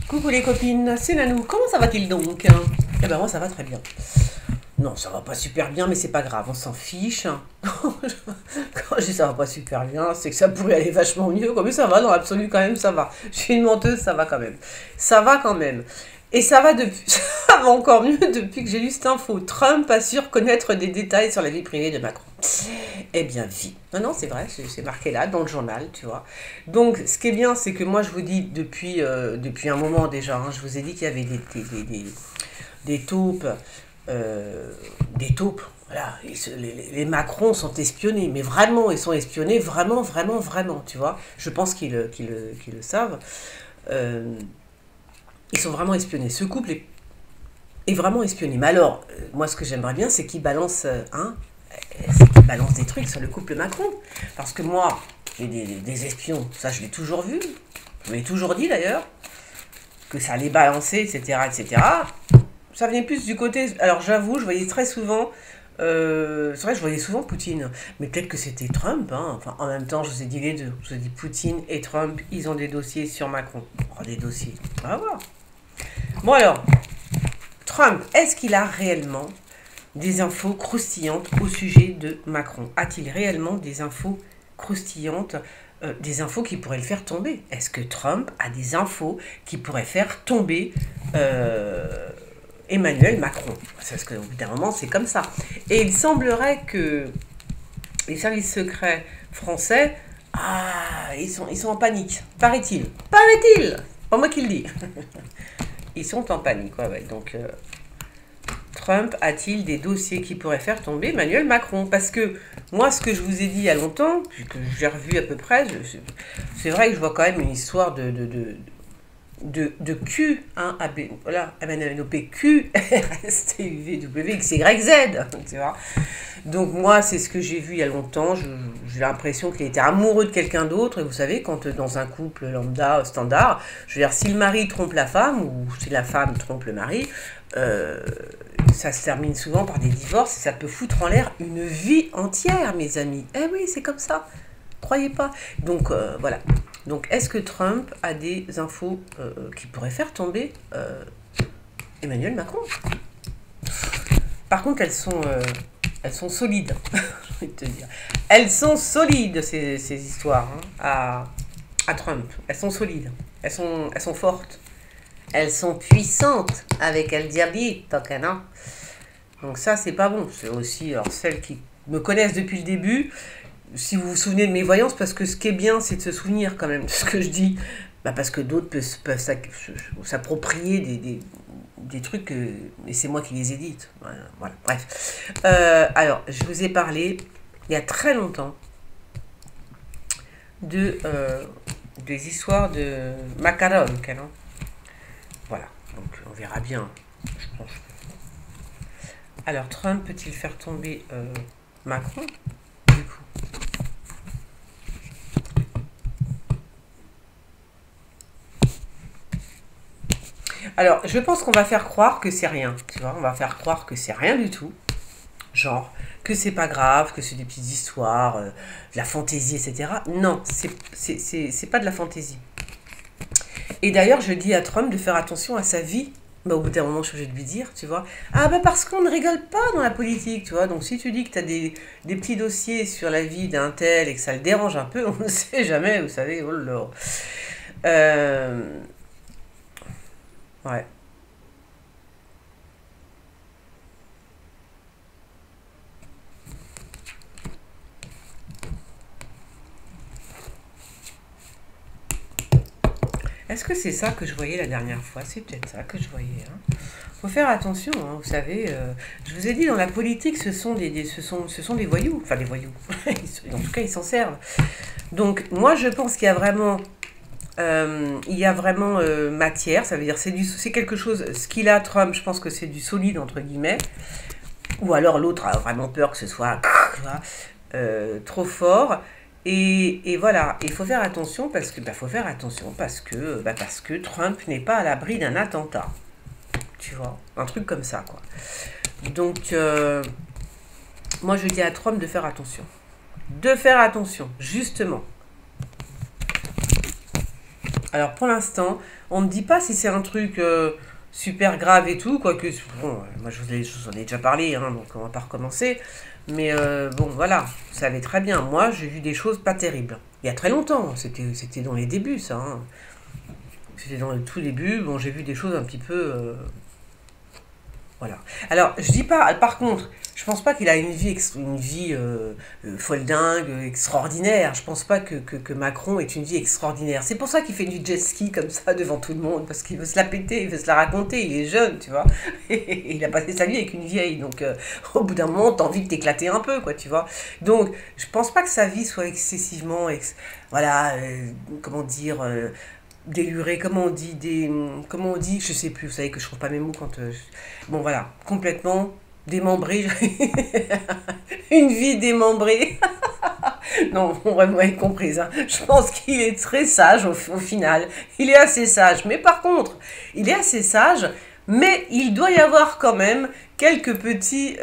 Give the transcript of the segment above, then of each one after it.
Coucou les copines, c'est Nanou. Comment ça va-t-il donc? Eh ben moi ça va très bien. Non, ça va pas super bien, mais c'est pas grave, on s'en fiche. Quand je dis ça va pas super bien, c'est que ça pourrait aller vachement mieux. Comme ça va, dans l'absolu quand même, ça va. Je suis une menteuse, ça va quand même. Ça va quand même. Et ça va depuis, ça va encore mieux depuis que j'ai lu cette info. Trump assure connaître des détails sur la vie privée de Macron. Eh bien, vie. Non, non, c'est vrai, c'est marqué là, dans le journal, tu vois. Donc, ce qui est bien, c'est que moi, je vous dis depuis un moment déjà, hein, je vous ai dit qu'il y avait des taupes, des taupes. Voilà, les Macron sont espionnés, mais vraiment, ils sont espionnés, vraiment, vraiment, vraiment, tu vois. Je pense qu'ils le savent. Ils sont vraiment espionnés. Ce couple est vraiment espionné. Mais alors, moi, ce que j'aimerais bien, c'est qu'ils balancent, c'est qu'ils balancent des trucs sur le couple Macron. Parce que moi, j'ai des espions, ça, je l'ai toujours vu. Je l'ai toujours dit, d'ailleurs, que ça allait balancer, etc., etc. Ça venait plus du côté... Alors, j'avoue, je voyais très souvent... c'est vrai, je voyais souvent Poutine, mais peut-être que c'était Trump. Hein. Enfin, en même temps, je vous ai dit les deux. Je vous ai dit Poutine et Trump, ils ont des dossiers sur Macron. Oh, des dossiers, on va voir. Bon alors, Trump, est-ce qu'il a réellement des infos croustillantes au sujet de Macron? A-t-il réellement des infos croustillantes, des infos qui pourraient le faire tomber? Est-ce que Trump a des infos qui pourraient faire tomber Emmanuel Macron? Parce qu'au bout d'un moment, c'est comme ça. Et il semblerait que les services secrets français, ils sont en panique, paraît-il. Paraît-il. Pas moi qui le dis. Ils sont en panique, ouais. Donc, Trump a-t-il des dossiers qui pourraient faire tomber Emmanuel Macron? Parce que moi, ce que je vous ai dit il y a longtemps, que j'ai revu à peu près, c'est vrai que je vois quand même une histoire de Q, hein, voilà, MNOP, Q, RST, UV, X, Y, Z, tu vois. Donc moi, c'est ce que j'ai vu il y a longtemps, j'ai l'impression qu'il était amoureux de quelqu'un d'autre, et vous savez, quand dans un couple lambda, standard, je veux dire, si le mari trompe la femme, ou si la femme trompe le mari, ça se termine souvent par des divorces, et ça peut foutre en l'air une vie entière, mes amis. Eh oui, c'est comme ça, croyez pas. Donc voilà. Donc, est-ce que Trump a des infos qui pourraient faire tomber Emmanuel Macron? Par contre, elles sont solides, j'ai envie de te dire. Elles sont solides, ces histoires, hein, à Trump. Elles sont solides, elles sont fortes, elles sont puissantes avec El Diablito, non? Donc ça, c'est pas bon. C'est aussi, alors, celles qui me connaissent depuis le début, si vous vous souvenez de mes voyances, parce que ce qui est bien, c'est de se souvenir quand même de ce que je dis, parce que d'autres peuvent s'approprier des trucs, et c'est moi qui les édite. Voilà. Bref. Alors, je vous ai parlé, il y a très longtemps, des histoires de Macaron, non? Voilà, donc on verra bien, je pense. Alors, Trump peut-il faire tomber Macron, du coup? Alors, je pense qu'on va faire croire que c'est rien, tu vois, on va faire croire que c'est rien du tout, genre, que c'est pas grave, que c'est des petites histoires, de la fantaisie, etc. Non, c'est pas de la fantaisie. Et d'ailleurs, je dis à Trump de faire attention à sa vie. Bah, au bout d'un moment, je suis obligée de lui dire, tu vois. Ah, bah, parce qu'on ne rigole pas dans la politique, tu vois. Donc, si tu dis que tu as des petits dossiers sur la vie d'un tel et que ça le dérange un peu, on ne sait jamais, vous savez, oh là. Ouais. Est-ce que c'est ça que je voyais la dernière fois? C'est peut-être ça que je voyais. Hein. Faut faire attention, hein, vous savez. Je vous ai dit, dans la politique, ce sont des voyous. Enfin, des voyous. En tout cas, ils s'en servent. Donc, moi, je pense qu'il y a vraiment... matière. Ça veut dire c'est quelque chose... Ce qu'il a, Trump, je pense que c'est du solide, entre guillemets. Ou alors, l'autre a vraiment peur que ce soit trop fort. Et voilà, il faut faire attention parce que Trump n'est pas à l'abri d'un attentat, tu vois, un truc comme ça, quoi. Donc, moi, je dis à Trump de faire attention, justement. Alors pour l'instant, on ne dit pas si c'est un truc super grave et tout, quoique, bon, moi je vous en ai déjà parlé, hein, donc on va pas recommencer. Mais bon, voilà, vous savez très bien, moi j'ai vu des choses pas terribles. Il y a très longtemps, c'était dans les débuts ça. Hein. C'était dans le tout début, bon j'ai vu des choses un petit peu... voilà. Alors, je dis pas, par contre, je pense pas qu'il a une vie folle dingue, extraordinaire. Je pense pas que Macron ait une vie extraordinaire. C'est pour ça qu'il fait du jet ski comme ça devant tout le monde, parce qu'il veut se la péter, il veut se la raconter, il est jeune, tu vois. Et il a passé sa vie avec une vieille, donc au bout d'un moment, t'as envie de t'éclater un peu, quoi, tu vois. Donc, je pense pas que sa vie soit excessivement, voilà, comment dire... déluré, comment on dit, je sais plus, vous savez que je trouve pas mes mots quand, bon voilà, complètement démembré, une vie démembrée, non, vous m'avez comprise, hein. Je pense qu'il est très sage au final, il est assez sage, mais par contre, il est assez sage, mais il doit y avoir quand même quelques petits,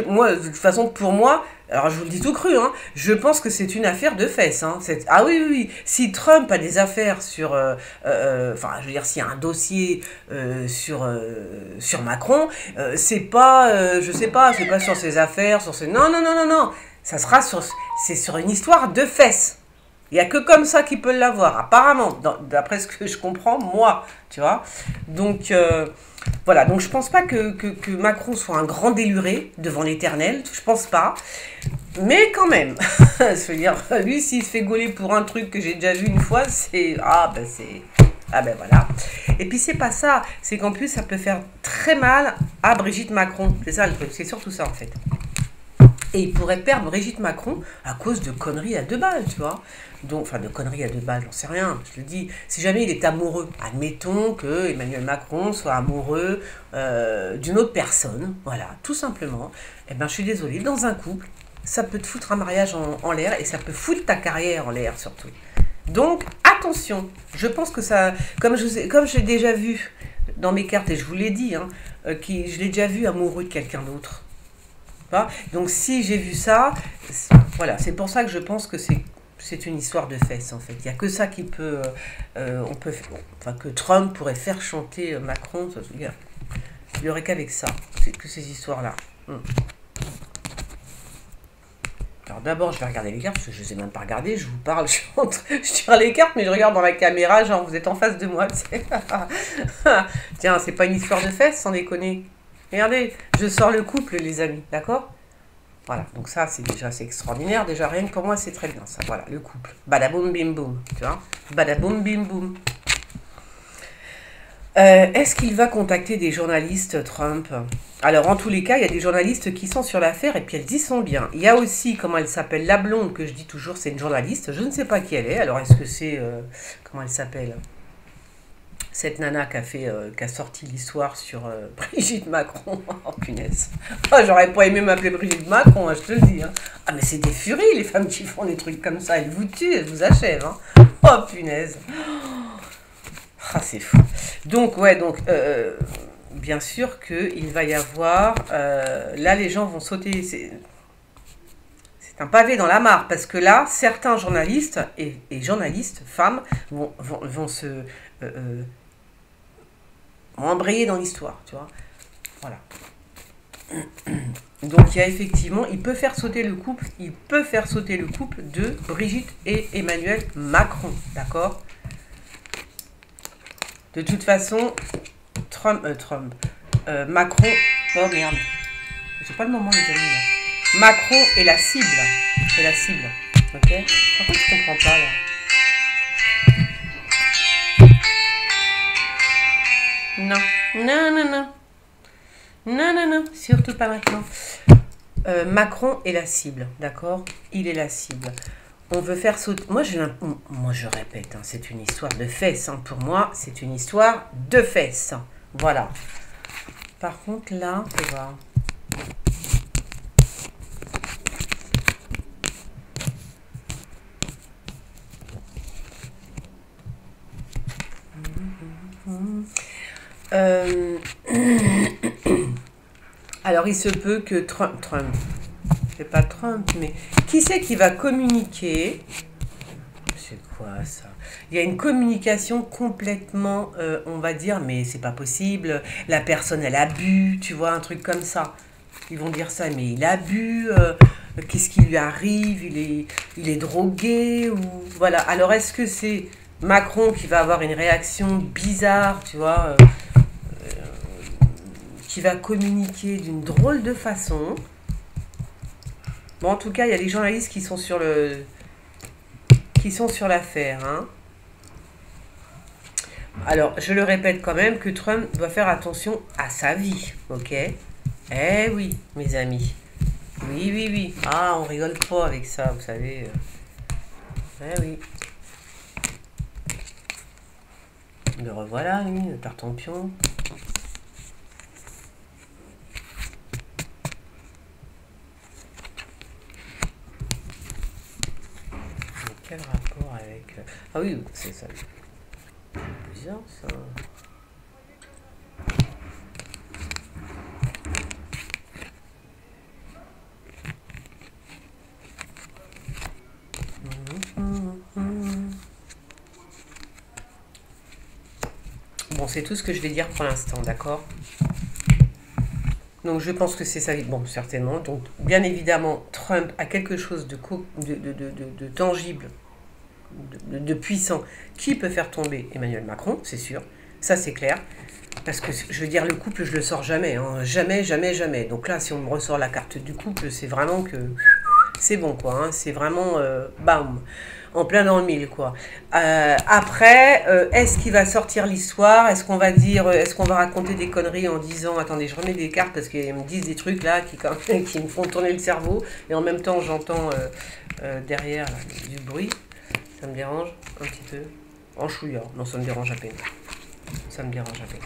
moi, de toute façon, pour moi, alors je vous le dis tout cru, hein, je pense que c'est une affaire de fesses. Hein, ah oui, oui, oui, si Trump a des affaires sur... enfin, je veux dire, s'il y a un dossier sur Macron, c'est pas, je sais pas, c'est pas sur ses affaires, sur ses... Non, non, non, non, non, ça sera c'est sur une histoire de fesses. Il n'y a que comme ça qu'il peut l'avoir, apparemment, d'après ce que je comprends, moi, tu vois. Donc... voilà, donc je pense pas que Macron soit un grand déluré devant l'éternel, je pense pas, mais quand même, je veux dire, lui s'il se fait gauler pour un truc que j'ai déjà vu une fois, c'est, ah ben voilà, et puis c'est pas ça, c'est qu'en plus ça peut faire très mal à Brigitte Macron, c'est ça le truc, c'est surtout ça en fait. Et il pourrait perdre Brigitte Macron à cause de conneries à 2 balles, tu vois. Donc, enfin, de conneries à 2 balles, j'en sais rien. Je le dis, si jamais il est amoureux, admettons que Emmanuel Macron soit amoureux d'une autre personne, voilà, tout simplement. Eh ben, je suis désolée, dans un couple, ça peut te foutre un mariage en l'air et ça peut foutre ta carrière en l'air surtout. Donc, attention, je pense que ça, comme j'ai déjà vu dans mes cartes, et je vous l'ai dit, hein, je l'ai déjà vu amoureux de quelqu'un d'autre. Donc si j'ai vu ça, voilà, c'est pour ça que je pense que c'est une histoire de fesses en fait. Il n'y a que ça qui peut, enfin que Trump pourrait faire chanter Macron. Il n'y aurait qu'avec ça, c'est que ces histoires-là. Alors d'abord, je vais regarder les cartes, parce que je ne les ai même pas regardées, je vous parle, je tire les cartes, mais je regarde dans la caméra, genre vous êtes en face de moi. Tiens, c'est pas une histoire de fesses, sans déconner. Regardez, je sors le couple, les amis, d'accord? Voilà, donc ça, c'est extraordinaire. Déjà, rien que pour moi, c'est très bien, ça. Voilà, le couple. Badaboum, bim, boum, tu vois? Badaboum, bim, boum. Est-ce qu'il va contacter des journalistes, Trump? Alors, en tous les cas, il y a des journalistes qui sont sur l'affaire et puis elles y sont bien. Il y a aussi, comment elle s'appelle, la blonde, que je dis toujours, c'est une journaliste. Je ne sais pas qui elle est. Alors, est-ce que c'est... comment elle s'appelle? Cette nana qui a sorti l'histoire sur Brigitte Macron. Oh punaise. Oh, j'aurais pas aimé m'appeler Brigitte Macron, hein, je te le dis. Hein. Ah mais c'est des furies les femmes qui font des trucs comme ça. Elles vous tuent, elles vous achèvent. Hein. Oh punaise. Ah c'est fou. Donc ouais, donc bien sûr qu'il va y avoir... là les gens vont sauter... C'est un pavé dans la mare parce que là, certains journalistes et journalistes, femmes, vont se... embrayé dans l'histoire, tu vois. Voilà. Donc il y a effectivement, il peut faire sauter le couple, de Brigitte et Emmanuel Macron, d'accord? De toute façon, Macron, oh merde, j'ai pas le moment les amis là. Macron est la cible, ok? Par contre je comprends pas là. Non, non, non, non. Non, non, non, surtout pas maintenant. Macron est la cible, d'accord? Il est la cible. On veut faire sauter... Moi, je répète, hein, c'est une histoire de fesses. Hein. Pour moi, c'est une histoire de fesses. Voilà. Par contre, là, on va voir. Alors, il se peut que Trump, c'est pas Trump, mais qui c'est qui va communiquer? C'est quoi pas ça. Il y a une communication complètement, on va dire, mais c'est pas possible. La personne, elle a bu, tu vois, un truc comme ça. Ils vont dire ça, mais il a bu, qu'est-ce qui lui arrive, il est drogué, ou voilà. Alors, est-ce que c'est Macron qui va avoir une réaction bizarre, tu vois, qui va communiquer d'une drôle de façon? Bon, en tout cas, il y a des journalistes qui sont sur l'affaire, hein. Alors, je le répète quand même que Trump doit faire attention à sa vie, ok? Eh oui, mes amis. Oui, oui, oui. Ah, on rigole pas avec ça, vous savez. Eh oui. Le revoilà, lui, le tartampion. Quel rapport avec... Ah oui, c'est ça. Bizarre, ça. Bon, c'est tout ce que je vais dire pour l'instant, d'accord? Donc, je pense que c'est ça. Bon, certainement. Donc, bien évidemment, Trump a quelque chose de tangible, de puissant, qui peut faire tomber Emmanuel Macron, c'est sûr. Ça, c'est clair. Parce que, je veux dire, le couple, je le sors jamais. Hein. Jamais, jamais, jamais. Donc là, si on me ressort la carte du couple, c'est vraiment que... C'est bon, quoi. Hein. C'est vraiment... bam, en plein dans le mille, quoi. Après, est-ce qu'il va sortir l'histoire? Est-ce qu'on va dire... Est-ce qu'on va raconter des conneries en disant... Attendez, je remets des cartes parce qu'ils me disent des trucs, là, qui me font tourner le cerveau. Et en même temps, j'entends derrière là, du bruit. Ça me dérange un petit peu. En chouillard. Non, ça me dérange à peine. Ça me dérange à peine.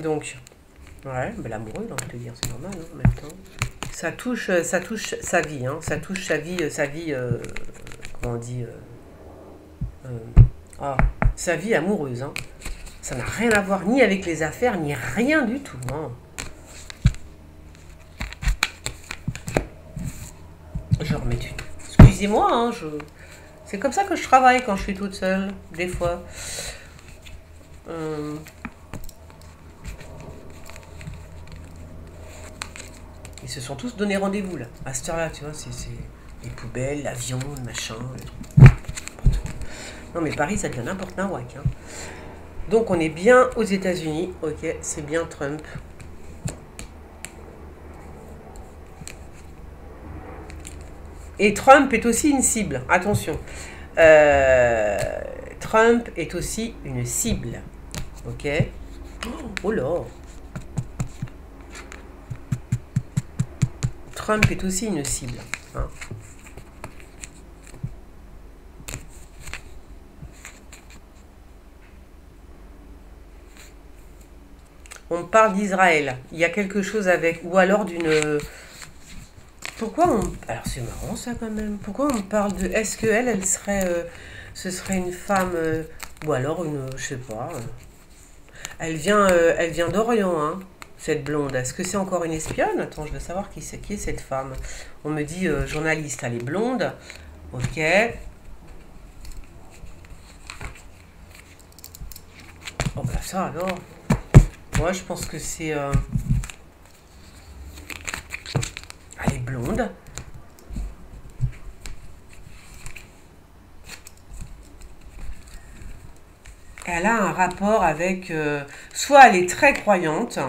Donc, ouais, ben l'amoureux, on va te dire, c'est normal, hein, en même temps. Ça touche sa vie, hein, ça touche sa vie, comment on dit, sa vie amoureuse, hein. Ça n'a rien à voir ni avec les affaires, ni rien du tout, hein. Je remets une. Excusez-moi, hein, c'est comme ça que je travaille quand je suis toute seule, des fois. Ils se sont tous donné rendez-vous, là. À cette heure-là, tu vois, c'est les poubelles, l'avion, le machin. Non, mais Paris, ça devient n'importe quoi, hein. Donc, on est bien aux États-Unis. Ok, c'est bien Trump. Et Trump est aussi une cible. Attention. Trump est aussi une cible. Ok. Oh là. Trump est aussi une cible. Hein. On parle d'Israël. Il y a quelque chose avec... Ou alors d'une... Pourquoi on... Alors c'est marrant ça quand même. Pourquoi on parle de... Est-ce qu'elle, elle serait... ce serait une femme... ou alors une... Je sais pas. Elle vient d'Orient, hein. Cette blonde, est-ce que c'est encore une espionne? Attends, je veux savoir qui est cette femme. On me dit journaliste, elle est blonde. Ok. Oh bah ça alors. Moi je pense que c'est... Elle est blonde. Elle a un rapport avec... soit elle est très croyante...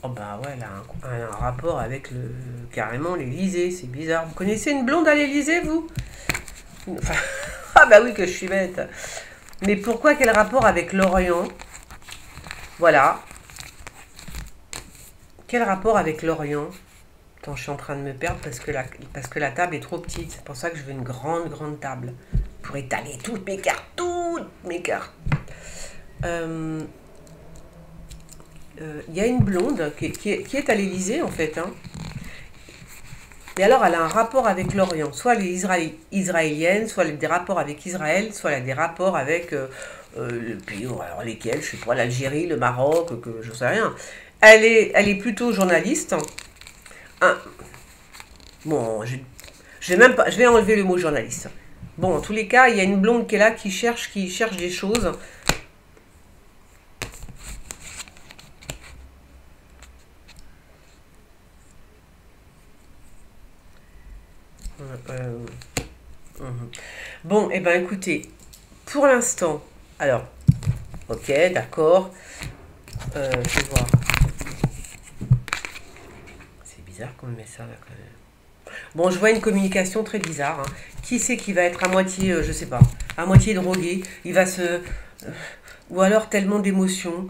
Oh bah ouais, elle a un rapport avec carrément l'Élysée, c'est bizarre. Vous connaissez une blonde à l'Élysée, vous? Enfin, ah bah oui que je suis bête. Mais pourquoi quel rapport avec l'Orient? Voilà. Quel rapport avec l'Orient? Attends, je suis en train de me perdre parce que la table est trop petite. C'est pour ça que je veux une grande, grande table. Pour étaler toutes mes cartes, y a une blonde qui est à l'Élysée, en fait. Hein. Et alors, elle a un rapport avec l'Orient. Soit elle est israélienne, soit elle a des rapports avec Israël, soit elle a des rapports avec le pays, alors lesquels, je sais pas, l'Algérie, le Maroc, que je sais rien. Elle est plutôt journaliste. Bon, je vais enlever le mot journaliste. Bon, en tous les cas, il y a une blonde qui est là, qui cherche des choses. Bon, et ben écoutez, pour l'instant, alors, ok, d'accord. Je vais voir. C'est bizarre qu'on me met ça là quand même. Bon, je vois une communication très bizarre. Hein. Qui c'est qui va être à moitié, je sais pas, à moitié drogué. Il va se... ou alors tellement d'émotions.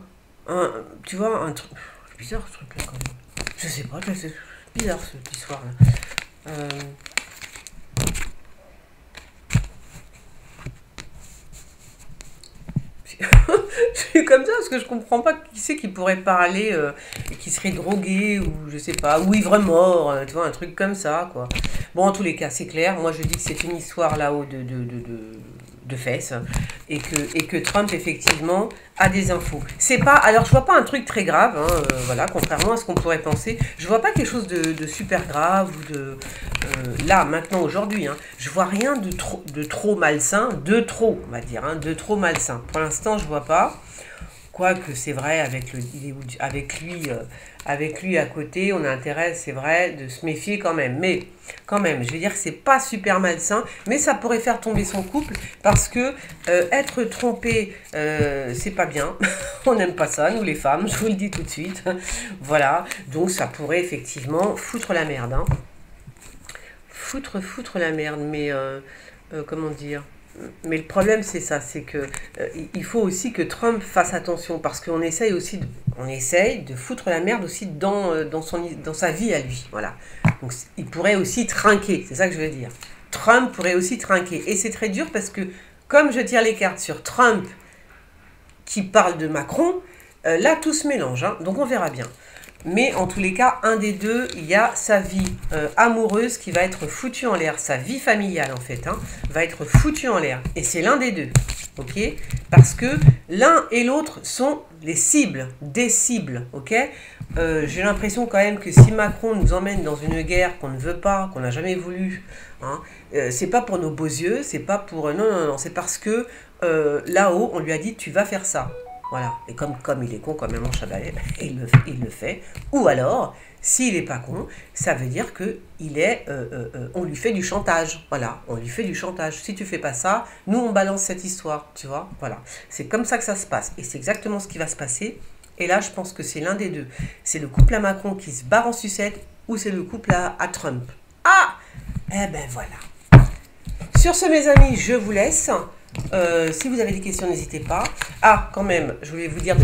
Tu vois, un truc... C'est bizarre ce truc là quand même. Je sais pas, c'est bizarre cette histoire là. Je suis comme ça parce que je comprends pas qui c'est qui pourrait parler et qui serait drogué ou je sais pas, ou ivre mort, tu vois, un truc comme ça quoi. Bon, en tous les cas, c'est clair. Moi, je dis que c'est une histoire là-haut de fesses et que Trump effectivement a des infos. C'est pas, alors je vois pas un truc très grave, hein, voilà, contrairement à ce qu'on pourrait penser. Je vois pas quelque chose de super grave ou de là maintenant aujourd'hui. Hein, je vois rien de trop malsain, de trop, on va dire, hein, de trop malsain. Pour l'instant, je vois pas. Quoique c'est vrai, avec lui à côté, on a intérêt, c'est vrai, de se méfier quand même. Mais quand même, je veux dire que c'est pas super malsain, mais ça pourrait faire tomber son couple parce que être trompé, c'est pas bien. On n'aime pas ça, nous les femmes, je vous le dis tout de suite. Voilà, donc ça pourrait effectivement foutre la merde. Hein. Foutre la merde, mais comment dire? Mais le problème, c'est ça, c'est que il faut aussi que Trump fasse attention parce qu'on essaye aussi, on essaye de foutre la merde aussi dans sa vie à lui, voilà. Donc il pourrait aussi trinquer, c'est ça que je veux dire. Trump pourrait aussi trinquer et c'est très dur parce que comme je tire les cartes sur Trump qui parle de Macron, là tout se mélange, hein, donc on verra bien. Mais en tous les cas, un des deux, il y a sa vie amoureuse qui va être foutue en l'air. Sa vie familiale, en fait, hein, va être foutue en l'air. Et c'est l'un des deux, ok? Parce que l'un et l'autre sont les cibles, des cibles, ok? J'ai l'impression quand même que si Macron nous emmène dans une guerre qu'on ne veut pas, qu'on n'a jamais voulu, hein, c'est pas pour nos beaux yeux, c'est pas pour... non, c'est parce que là-haut, on lui a dit, tu vas faire ça. Voilà, et comme il est con quand même en chabalet, il le fait. Ou alors, s'il n'est pas con, ça veut dire que on lui fait du chantage. Voilà, on lui fait du chantage. Si tu fais pas ça, nous on balance cette histoire, tu vois. Voilà, c'est comme ça que ça se passe. Et c'est exactement ce qui va se passer. Et là, je pense que c'est l'un des deux. C'est le couple à Macron qui se barre en sucette ou c'est le couple à Trump. Ah, eh ben voilà. Sur ce, mes amis, je vous laisse. Si vous avez des questions, n'hésitez pas. Ah, quand même, je voulais vous dire